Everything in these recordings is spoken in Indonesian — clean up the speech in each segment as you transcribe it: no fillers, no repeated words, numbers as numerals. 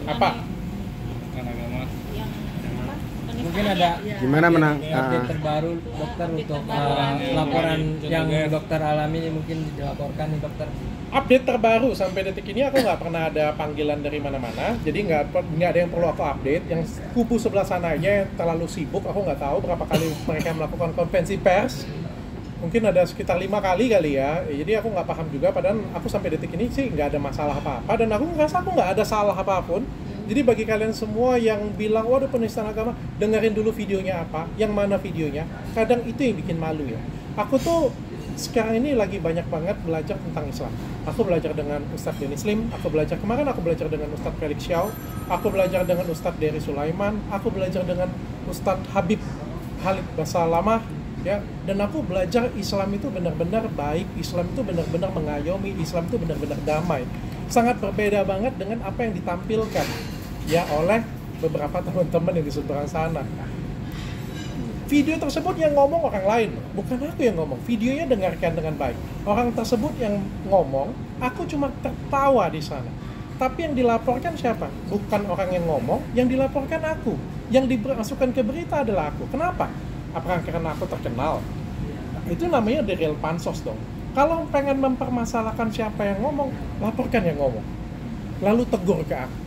Apa? Kan agama. Yang apa? Mungkin ada Gimana menang? update terbaru dokter untuk laporan yang dokter alami ini mungkin dilaporkan nih dokter. Update terbaru sampai detik ini aku nggak pernah ada panggilan dari mana-mana, jadi nggak ada yang perlu aku update. Yang kubu sebelah sana aja yang terlalu sibuk, aku nggak tahu berapa kali mereka melakukan konferensi pers. Mungkin ada sekitar 5 kali ya. Jadi aku nggak paham juga. Padahal aku sampai detik ini sih nggak ada masalah apa-apa dan aku ngerasa aku nggak ada salah apapun. Jadi bagi kalian semua yang bilang waduh penistaan agama, dengerin dulu videonya apa, yang mana videonya. Kadang itu yang bikin malu ya. Aku tuh sekarang ini lagi banyak banget belajar tentang Islam. Aku belajar dengan Ustadz Dennis Lim, kemarin aku belajar dengan Ustadz Felix Xiao, aku belajar dengan Ustadz Dery Sulaiman, aku belajar dengan Ustadz Habib Khalid Basalamah, ya. Dan aku belajar Islam itu benar-benar baik, Islam itu benar-benar mengayomi, Islam itu benar-benar damai. Sangat berbeda banget dengan apa yang ditampilkan ya oleh beberapa teman-teman yang di seberang sana. Video tersebut yang ngomong orang lain, bukan aku yang ngomong. Videonya dengarkan dengan baik. Orang tersebut yang ngomong, aku cuma tertawa di sana. Tapi yang dilaporkan siapa? Bukan orang yang ngomong, yang dilaporkan aku. Yang dimasukkan ke berita adalah aku. Kenapa? Apakah karena aku terkenal? Itu namanya the real pansos dong. Kalau pengen mempermasalahkan siapa yang ngomong, laporkan yang ngomong. Lalu tegur ke aku.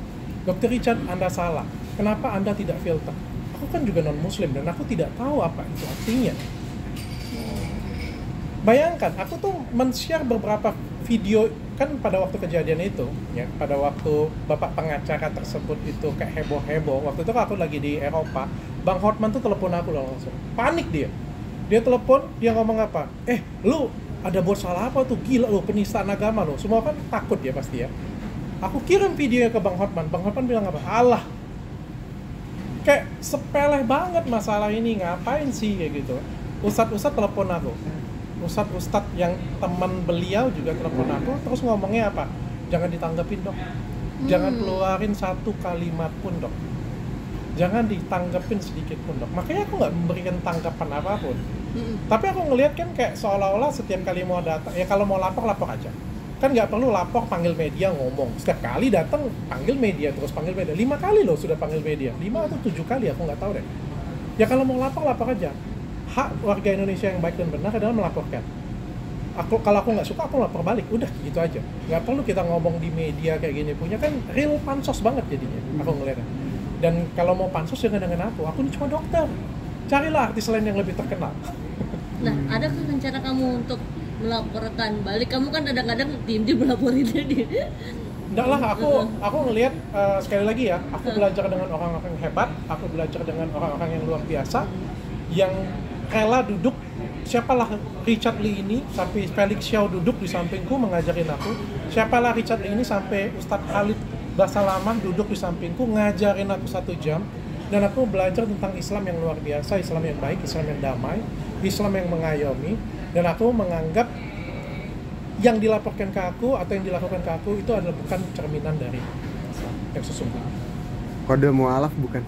Dr. Richard, Anda salah. Kenapa Anda tidak filter? Aku kan juga non-muslim dan aku tidak tahu apa itu artinya. Bayangkan, aku tuh men-share beberapa video kan pada waktu kejadian itu, ya, pada waktu bapak pengacara tersebut itu kayak heboh-heboh. Waktu itu aku lagi di Eropa, Bang Hotman tuh telepon aku langsung. Panik dia. Dia telepon, dia ngomong apa? Lu ada buat salah apa tuh? Gila lu, penistaan agama lu. Semua kan takut ya pasti ya. Aku kirim videonya ke Bang Hotman. Bang Hotman bilang apa? Allah, kayak sepele banget masalah ini, ngapain sih kayak gitu. Ustadz telepon aku, Ustadz yang teman beliau juga telepon aku, terus ngomongnya apa? Jangan ditanggepin dok, jangan keluarin satu kalimat pun dok, jangan ditanggepin sedikit pun dok. Makanya aku nggak memberikan tanggapan apapun. Tapi aku ngelihat kan kayak seolah-olah setiap kali mau datang, ya kalau mau lapor aja. Kan nggak perlu lapor, panggil media ngomong. Setiap kali datang panggil media, terus panggil media. 5 kali loh sudah panggil media, 5 atau 7 kali aku nggak tahu deh. Ya kalau mau lapor aja. Hak warga Indonesia yang baik dan benar adalah melaporkan. Kalau aku nggak suka, aku lapor balik. Udah gitu aja. Nggak perlu kita ngomong di media kayak gini. Punya kan real pansos banget jadinya. Aku ngeliatnya. Dan kalau mau pansos jangan dengan aku ini cuma dokter. Carilah artis lain yang lebih terkenal. Nah, ada kan rencana kamu untuk melaporkan balik? Kamu kan kadang-kadang diem-diem melaporin dia. Enggak lah, aku ngelihat sekali lagi ya, aku belajar dengan orang-orang hebat, aku belajar dengan orang-orang yang luar biasa, yang rela duduk. Siapalah Richard Lee ini sampai Felix Xiao duduk di sampingku mengajarin aku. Siapalah Richard Lee ini sampai Ustadz Khalid Basalamah duduk di sampingku ngajarin aku 1 jam. Dan aku belajar tentang Islam yang luar biasa, Islam yang baik, Islam yang damai, Islam yang mengayomi. Dan aku menganggap yang dilaporkan ke aku atau yang dilakukan ke aku itu adalah bukan cerminan dari Islam yang sesungguhnya. Kode mualaf bukan?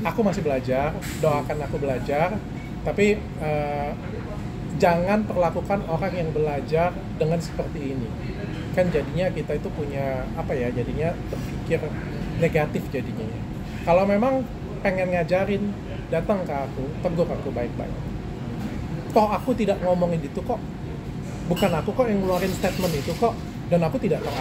Aku masih belajar, doakan aku belajar, tapi jangan perlakukan orang yang belajar dengan seperti ini. Kan jadinya kita itu punya jadinya berpikir negatif jadinya. Kalau memang pengen ngajarin, datang ke aku, tegur aku baik-baik. Toh aku tidak ngomongin itu kok. Bukan aku kok yang ngeluarin statement itu kok. Dan aku tidak tahu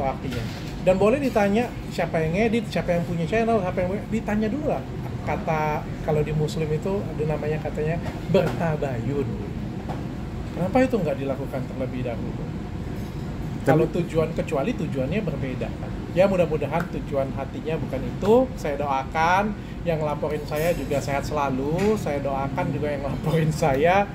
artinya. Dan boleh ditanya siapa yang ngedit, siapa yang punya channel, ditanya dulu lah. Kata kalau di Muslim itu ada namanya katanya bertabayun. Kenapa itu nggak dilakukan terlebih dahulu? Kalau kecuali tujuannya berbeda kan. Ya mudah-mudahan tujuan hatinya bukan itu. Saya doakan yang laporin saya juga sehat selalu. Saya doakan juga yang laporin saya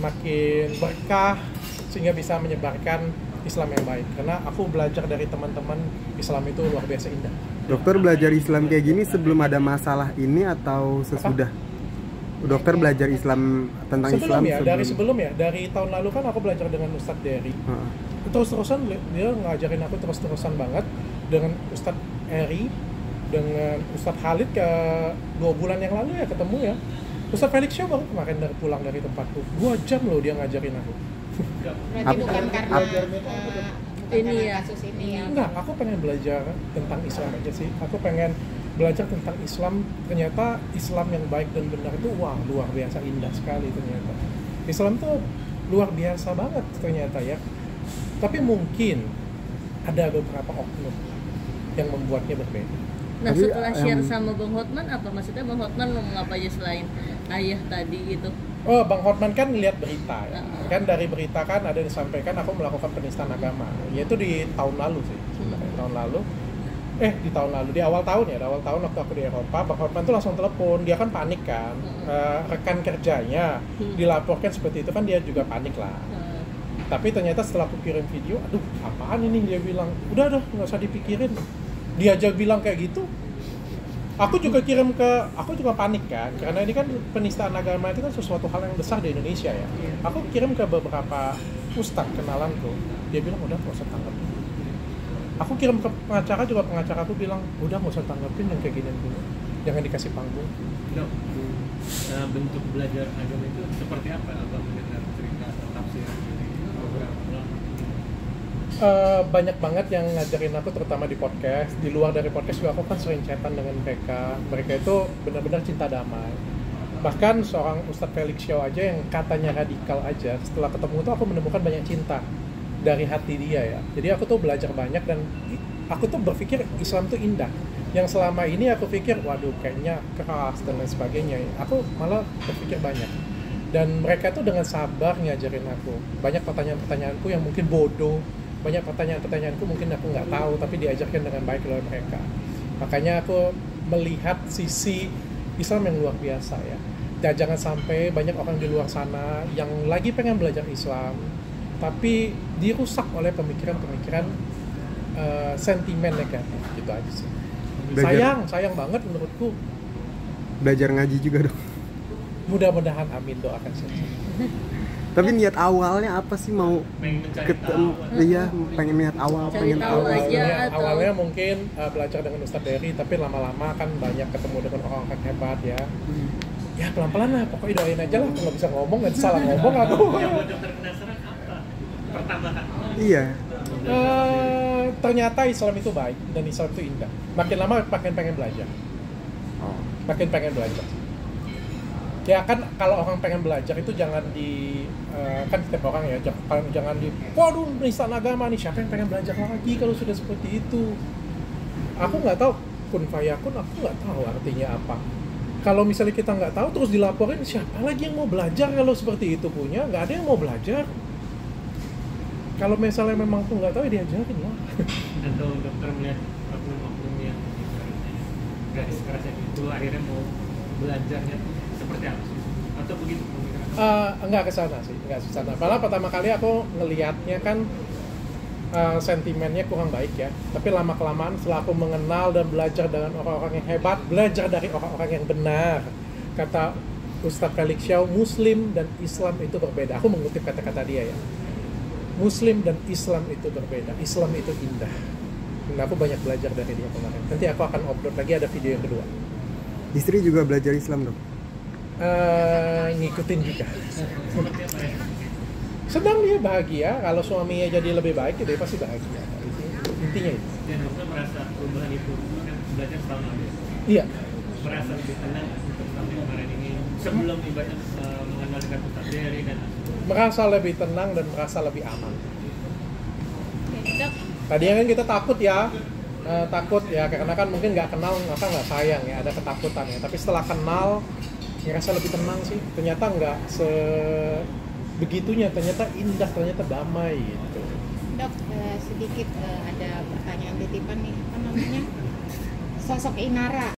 makin berkah sehingga bisa menyebarkan Islam yang baik. Karena aku belajar dari teman-teman Islam itu luar biasa indah. Dokter belajar Islam kayak gini sebelum ada masalah ini atau sesudah? Dokter belajar Islam tentang sebelum Islam dari tahun lalu kan aku belajar dengan Ustadz Dery. Terus-terusan dia ngajarin aku terus-terusan banget dengan Ustadz Eri, dengan Ustadz Khalid ke 2 bulan yang lalu ya ketemu ya. Ustadz Felix Xiao baru kemarin pulang dari tempatku. 2 jam loh dia ngajarin aku. Berarti Ap- bukan karena ap- Ini karena ya. kasus ini ya. Enggak, aku pengen belajar tentang Islam aja sih. Aku pengen belajar tentang Islam. Ternyata Islam yang baik dan benar itu wah luar biasa indah sekali ternyata. Islam tuh luar biasa banget ternyata ya. Tapi mungkin ada beberapa oknum yang membuatnya berbeda. Nah Tapi, setelah share yang- sama Bang Hotman apa maksudnya Bang Hotman ngomong apa aja selain ayah tadi gitu? Oh, Bang Hotman kan lihat berita ya. Kan dari berita kan ada yang disampaikan aku melakukan penistaan agama. Yaitu di tahun lalu sih, sebenarnya tahun lalu. Di tahun lalu, di awal tahun ya, di awal tahun waktu aku di Eropa, Bang Hotman tuh langsung telepon. Dia kan panik kan. Rekan kerjanya dilaporkan seperti itu kan dia juga panik lah. Tapi ternyata setelah aku kirim video, aduh apaan ini, dia bilang, udah nggak usah dipikirin. Dia aja bilang kayak gitu. Aku juga panik kan, karena ini kan penistaan agama itu kan sesuatu hal yang besar di Indonesia ya. Aku kirim ke beberapa ustadz kenalanku, dia bilang udah nggak usah tanggapin. Aku kirim ke pengacara juga, pengacara aku bilang udah nggak usah tanggapin yang kayak gini dulu, jangan dikasih panggung. Dok, bentuk belajar agama itu seperti apa? Abang mendengar cerita tafsir beberapa ulama? Banyak banget yang ngajarin aku, terutama di podcast. Di luar dari podcast juga aku kan sering chatan dengan mereka. Mereka itu benar-benar cinta damai. Bahkan seorang Ustadz Felix Xiao aja yang katanya radikal aja, setelah ketemu itu aku menemukan banyak cinta dari hati dia ya. Jadi aku tuh belajar banyak dan aku tuh berpikir Islam tuh indah. Yang selama ini aku pikir, waduh kayaknya keras dan lain sebagainya. Aku malah berpikir banyak. Dan mereka tuh dengan sabar ngajarin aku. Banyak pertanyaan-pertanyaanku yang mungkin bodoh, banyak pertanyaan-pertanyaanku mungkin aku nggak tahu, tapi diajarkan dengan baik oleh mereka. Makanya aku melihat sisi Islam yang luar biasa ya. Dan jangan sampai banyak orang di luar sana yang lagi pengen belajar Islam, tapi dirusak oleh pemikiran-pemikiran sentimen negatif gitu aja sih. Sayang banget menurutku. Belajar ngaji juga dong. Mudah-mudahan, amin, doakan saja. Tapi niat awalnya apa sih, mau ketemu? Iya, pengen niat awal, Cari pengen tahu tahu. aja. atau- Awalnya mungkin belajar dengan Ustadz Dery, tapi lama-lama kan banyak ketemu dengan orang-orang hebat ya. Ya pelan-pelan lah, pokoknya doain aja lah. Kalau nggak bisa ngomong, nggak salah ngomong aku. Yang buat dokter penasaran apa? Pertambahan. Iya. Ternyata Islam itu baik dan Islam itu indah. Makin lama makin pengen belajar. Makin pengen belajar. Ya kan kalau orang pengen belajar itu jangan kan setiap orang ya jangan waduh penistaan agama nih, siapa yang pengen belajar lagi kalau sudah seperti itu. Aku nggak tahu kun fayakun, aku nggak tahu artinya apa. Kalau misalnya kita nggak tahu terus dilaporin, siapa lagi yang mau belajar kalau seperti itu punya? Nggak ada yang mau belajar. Kalau misalnya memang aku nggak tahu ya diajarin lah. Atau dokter melihat oknum-oknum yang garis kerasnya itu akhirnya mau belajarnya seperti apa sih? Atau begitu pemikiran? Enggak ke sana sih, enggak ke sana. Malah pertama kali aku ngelihatnya kan sentimennya kurang baik ya. Tapi lama-kelamaan setelah aku mengenal dan belajar dengan orang-orang yang hebat, belajar dari orang-orang yang benar. Kata Ustadz Felix Xiao, Muslim dan Islam itu berbeda. Aku mengutip kata-kata dia ya. Muslim dan Islam itu berbeda. Islam itu indah. Dan aku banyak belajar dari dia kemarin. Nanti aku akan upload lagi, ada video yang kedua. Istri juga belajar Islam dong. Ngikutin juga. Senang dia, bahagia. Kalau suaminya jadi lebih baik, dia pasti bahagia. Intinya itu. Dan dokter merasa perubahan itu kan belajar selama ini. Iya. Merasa lebih tenang untuk sampai kemarin ini sebelum ibadah mengenal dengan Ustadz Dery dan Merasa lebih tenang dan merasa lebih aman. Oke, Dok. Tadinya kan kita takut ya, karena kan mungkin nggak kenal, maka nggak sayang ya, ada ketakutan ya. Tapi setelah kenal, ngerasa lebih tenang sih. Ternyata nggak sebegitunya, ternyata indah, ternyata damai gitu. Dok, sedikit ada pertanyaan titipan nih, apa namanya? Sosok Inara